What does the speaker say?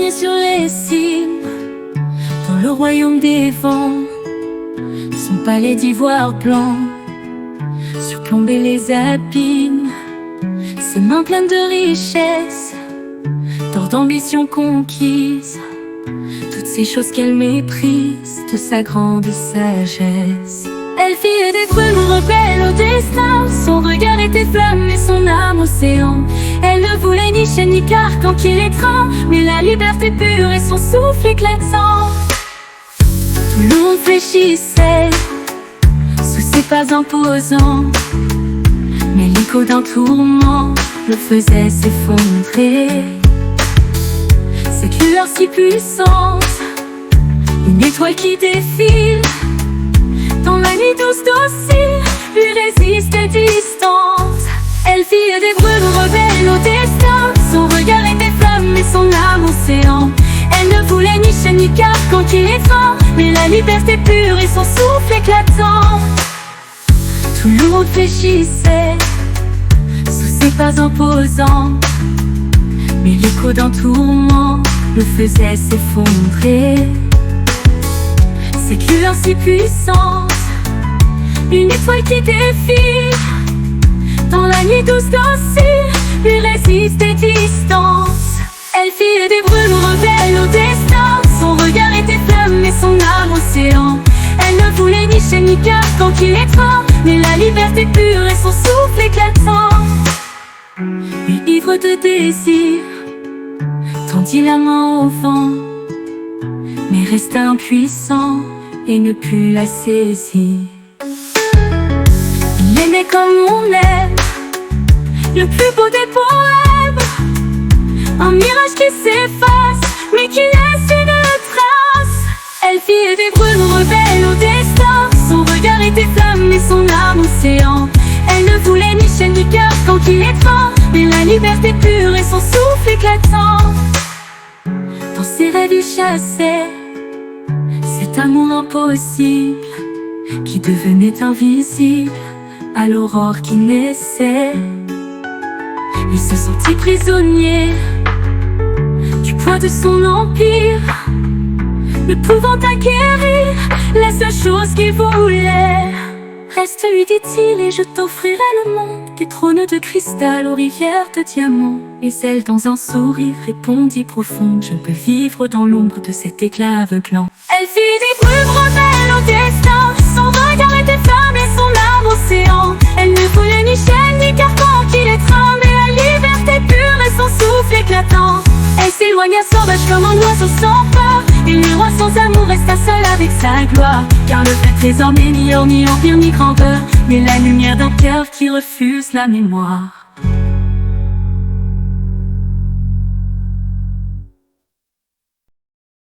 prisonnier sur les cimes, dans le royaume des vents. Son palais d'ivoire blanc surplombait les abîmes. Ses mains pleines de richesses, d'or d'ambition conquise, toutes ces choses qu'elle méprise de sa grande sagesse. Elle fit des brumes rebelles au destin, son regard était flamme et son âme océan. Elle ne voulait ni chaîne ni carcan qui l'étreint, mais la liberté pure et son souffle éclatant. Tout le monde fléchissait sous ses pas imposants, mais l'écho d'un tourment le faisait s'effondrer. Cette lueur si puissante, une étoile qui défile, dans la nuit douce docile, lui résistait distante. Elle fit des brumes rebelles au destin, son regard était flamme et son âme océan. Elle ne voulait ni chaîne ni carcan qui l'étreint, mais la liberté pure et son souffle éclatant. Tout le monde fléchissait sous ses pas imposants, mais l'écho d'un tourment le faisait s'effondrer. Cette lueur si puissante, une étoile qui défile, dans la nuit douce docile, lui résistait distance. Elle fit des brumes rebelles au destin, son regard était flamme et son âme océan. Elle ne voulait ni chaîne ni carcan qui l'étreint, mais la liberté pure et son souffle éclatant. Lui ivre de désir, tendit la main au vent, mais resta impuissant et ne put la saisir. Il aimait comme on aime, le plus beau des poèmes, un mirage qui s'efface, mais qui laisse une trace. Elle fit des brumes rebelles au destin, son regard était flamme et son âme océan. Elle ne voulait ni chaîne ni carcan qui l'étreint, mais la liberté pure et son souffle éclatant. Dans ses rêves il chassait cet amour impossible qui devenait invisible à l'aurore qui naissait. Il se sentit prisonnier du poids de son empire, ne pouvant acquérir la seule chose qu'il voulait. Reste, lui dit-il, et je t'offrirai le monde, des trônes de cristal aux rivières de diamants. Et celle dans un sourire répondit profond: je peux vivre dans l'ombre de cet éclat aveuglant. Elle fit des brumes rebelles au destin, son regard était flamme et son âme océan. Elle ne voulait ni chaîne ni carcan qui l'étreint, mais la liberté pure et son souffle éclatant. Elle s'éloigna sauvage comme un oiseau sans peur, et le roi sans amour resta seul avec sa gloire. Car le vrai trésor n'est ni or ni empire ni grandeur, mais la lumière d'un cœur qui refuse la mémoire.